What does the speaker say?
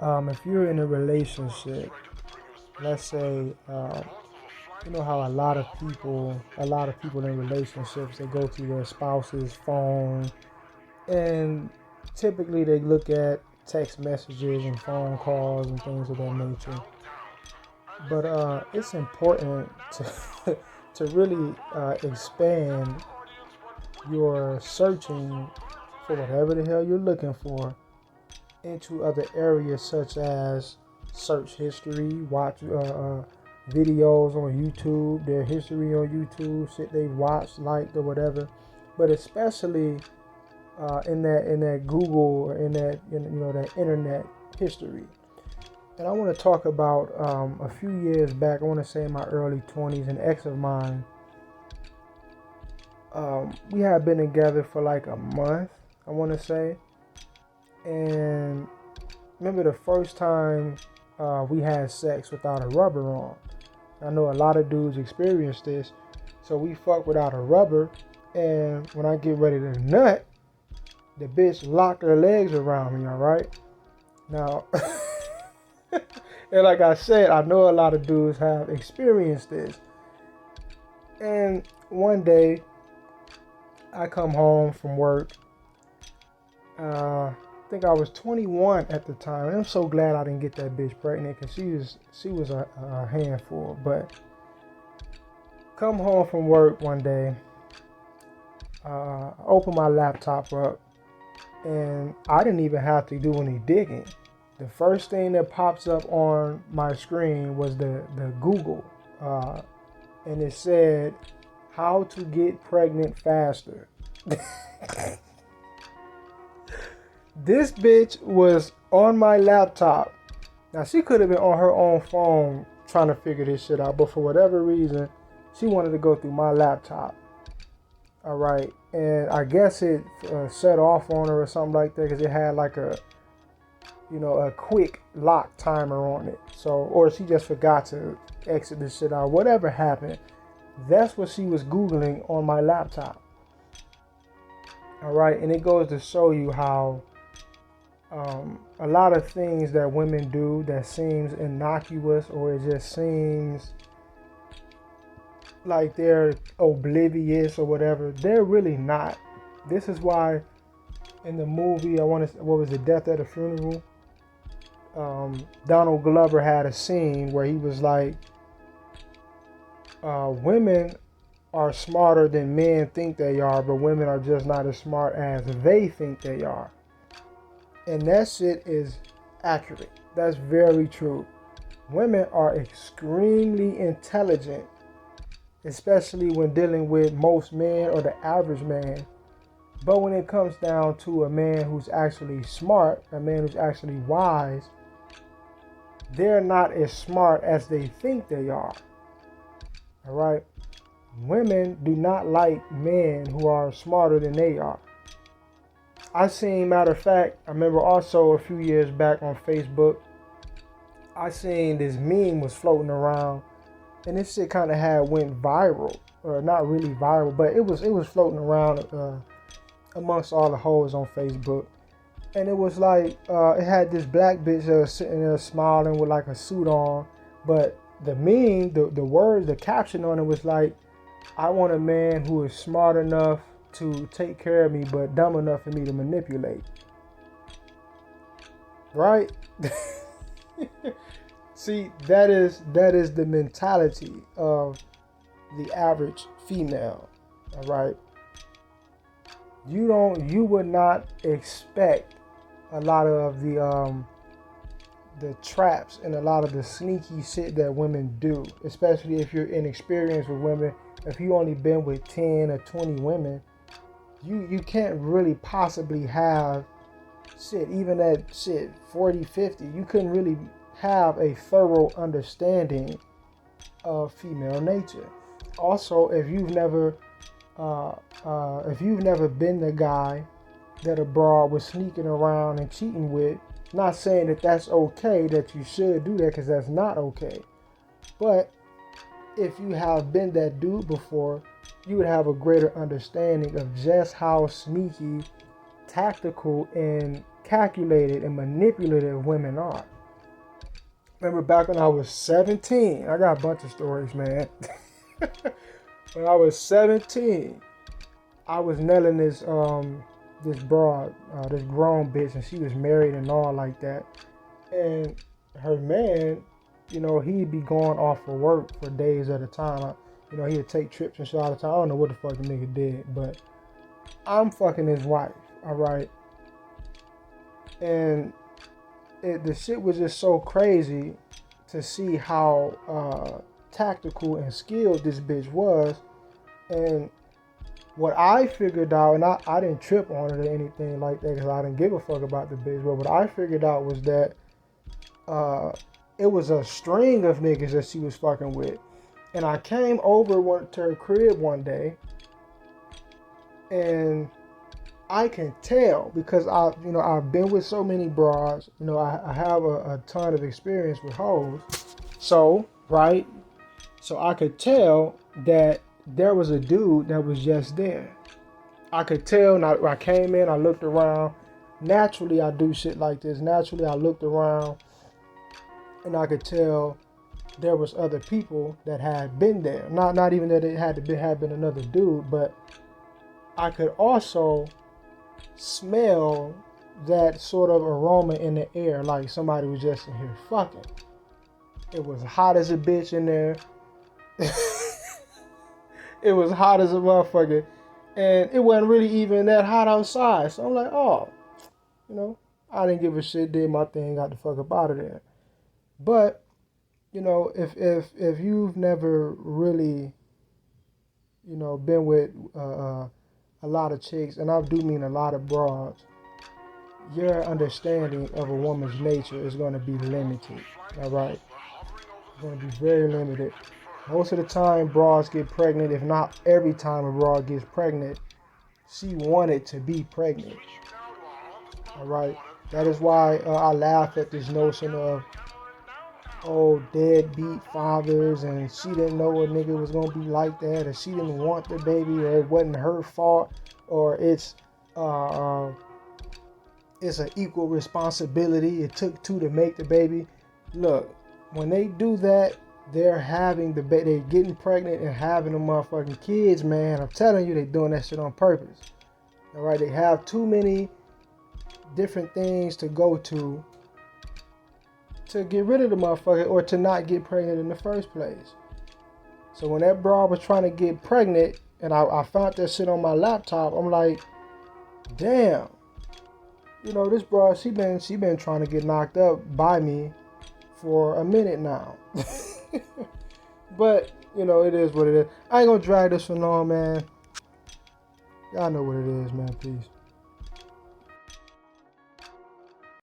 If you're in a relationship, let's say, you know how a lot of people in relationships, they go through their spouse's phone, and typically they look at text messages and phone calls and things of that nature. But it's important to to really expand your searching for whatever the hell you're looking for into other areas such as search history, watch videos on YouTube, their history on YouTube, shit they've watched, liked, or whatever. But especially in that Google or that internet history. And I want to talk about a few years back. I want to say in my early 20s, an ex of mine. We had been together for like a month, I want to say, and remember the first time we had sex without a rubber on. I know a lot of dudes experience this. So we fuck without a rubber, and when I get ready to nut, the bitch locked her legs around me, all right? Now, and like I said, I know a lot of dudes have experienced this. And one day, I come home from work. I think I was 21 at the time, and I'm so glad I didn't get that bitch pregnant because she was a handful. But come home from work one day, open my laptop up, and I didn't even have to do any digging. The first thing that pops up on my screen was the Google, and it said, "How to get pregnant faster." This bitch was on my laptop. Now, she could have been on her own phone trying to figure this shit out, but for whatever reason, she wanted to go through my laptop. All right, and I guess it set off on her or something like that because it had like a quick lock timer on it. So, or she just forgot to exit this shit out. Whatever happened, that's what she was Googling on my laptop. All right, and it goes to show you how a lot of things that women do that seems innocuous, or it just seems like they're oblivious or whatever, they're really not. This is why in the movie, what was it, Death at a Funeral? Donald Glover had a scene where he was like, women are smarter than men think they are, but women are just not as smart as they think they are. And that shit is accurate. That's very true. Women are extremely intelligent, especially when dealing with most men or the average man. But when it comes down to a man who's actually smart, a man who's actually wise, they're not as smart as they think they are. All right? Women do not like men who are smarter than they are. I seen, matter of fact, I remember also a few years back on Facebook, I seen this meme was floating around, and this shit kind of had went viral, or not really viral, but it was floating around amongst all the hoes on Facebook, and it was like it had this black bitch sitting there smiling with like a suit on, but the meme, the word, the caption on it was like, "I want a man who is smart enough to take care of me, but dumb enough for me to manipulate." Right? See, that is the mentality of the average female. All right. You would not expect a lot of the traps and a lot of the sneaky shit that women do, especially if you're inexperienced with women. If you only been with 10 or 20 women, you can't really possibly have shit, even at shit 40, 50, you couldn't really have a thorough understanding of female nature. Also, if you've never been the guy that a broad was sneaking around and cheating with, not saying that that's okay, that you should do that, because that's not okay. But if you have been that dude before, you would have a greater understanding of just how sneaky tactical and calculated and manipulative women are. Remember back when I was 17, I got a bunch of stories, man. When I was 17, I was nailing this broad, this grown bitch, and she was married and all like that. And her man, he'd be going off for work for days at a time. He'd take trips and shit all the time. I don't know what the fuck the nigga did, but I'm fucking his wife, all right? And the shit was just so crazy to see how tactical and skilled this bitch was. And what I figured out, and I didn't trip on it or anything like that because I didn't give a fuck about the bitch, but what I figured out was that it was a string of niggas that she was fucking with. And I came over to her crib one day, and I can tell because I've been with so many broads. I have a ton of experience with hoes. So I could tell that there was a dude that was just there. I could tell. Now, I came in, I looked around. Naturally, I do shit like this. Naturally, I looked around, and I could tell there was other people that had been there. Not even that it had been another dude, but I could also smell that sort of aroma in the air, like somebody was just in here fucking. It was hot as a bitch in there. It was hot as a motherfucker, and it wasn't really even that hot outside. So I'm like, oh, I didn't give a shit, did my thing, got the fuck up out of there. But if you've never really been with a lot of chicks, and I do mean a lot of broads, your understanding of a woman's nature is going to be limited. All right, it's going to be very limited. Most of the time, broads get pregnant. If not every time a broad gets pregnant, she wanted to be pregnant. All right, that is why I laugh at this notion of deadbeat fathers, and she didn't know a nigga was gonna be like that, or she didn't want the baby, or it wasn't her fault, or it's an equal responsibility. It took two to make the baby. Look, when they do that, they're having they're getting pregnant and having the motherfucking kids, man. I'm telling you, they're doing that shit on purpose. All right, they have too many different things to go to get rid of the motherfucker, or to not get pregnant in the first place. So when that broad was trying to get pregnant, and I found that shit on my laptop, I'm like, damn, this broad, she been trying to get knocked up by me for a minute now. But it is what it is. I ain't gonna drag this for long, man. Y'all know what it is, man. Peace.